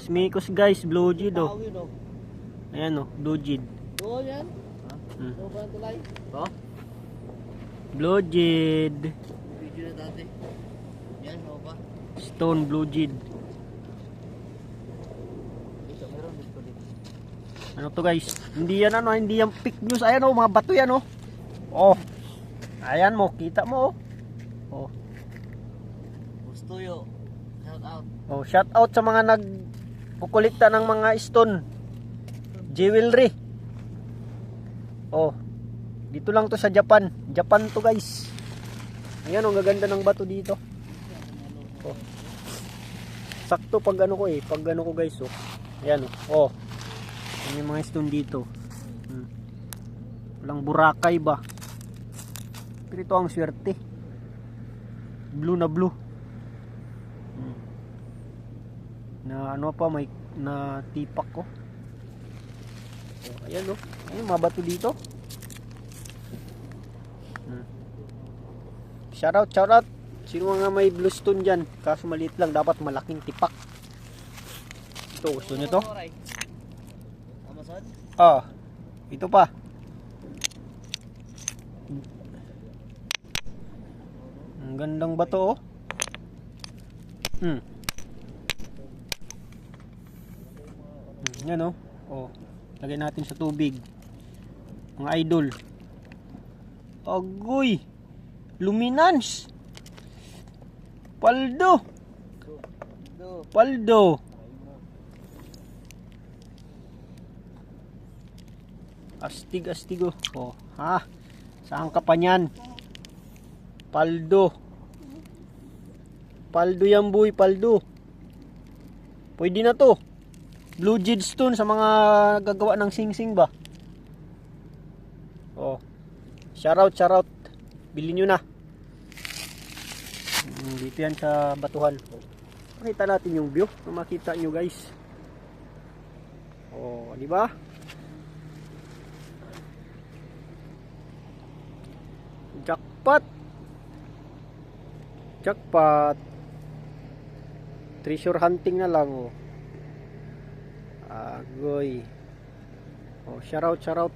Mikos guys, blue jid oh. Ayan oh, blue jid. Doon yan? Doon pa ang tulay? Blue jid. Video na dati. Yan, o ba? Stone blue jid. Dito, meron dito dito. Ano to guys? Hindi yan ano, hindi yan fake news. Ayan oh, mga bato yan oh. Oh. Ayan mo, kita mo oh. Oh. Gusto yo. Shout out. Oh, shout out sa mga nagkukulikta ng mga stone jewelry. Oh. Dito lang to sa Japan. Japan to guys. Ayan oh, gaganda ng bato dito. Oh. Sakto pag ano ko pag ano ko guys oh. Ayan oh. Oh. May mga stone dito. Walang Boracay ba? Pero ito ang swerte. Blue na blue. Na ano pa may na tipak ko. Oh, ayan oh. Ayun mga bato dito. Shout out. Sino nga may blue stone dyan? Kaso maliit lang, dapat malaking tipak. Ito, gusto nyo to? Amazon? Ah, ito pa. Ang gandang bato oh. Yan oh. Oh, lagay natin sa tubig. Mga idol. Agoy. Luminance. Paldo. Astig oh. Oh, ha. Saan ka pa niyan? Paldo yan boy, paldo. Pwede na to. Blue jade stone sa mga gagawa ng sing-sing ba? Oh. Shout out. Bilhin nyo na. Dito yan sa batuhan. Makita natin yung view na makita nyo guys. Oh, di ba? Jackpot. Treasure hunting na lang oh. Agoy. Oh, shout out.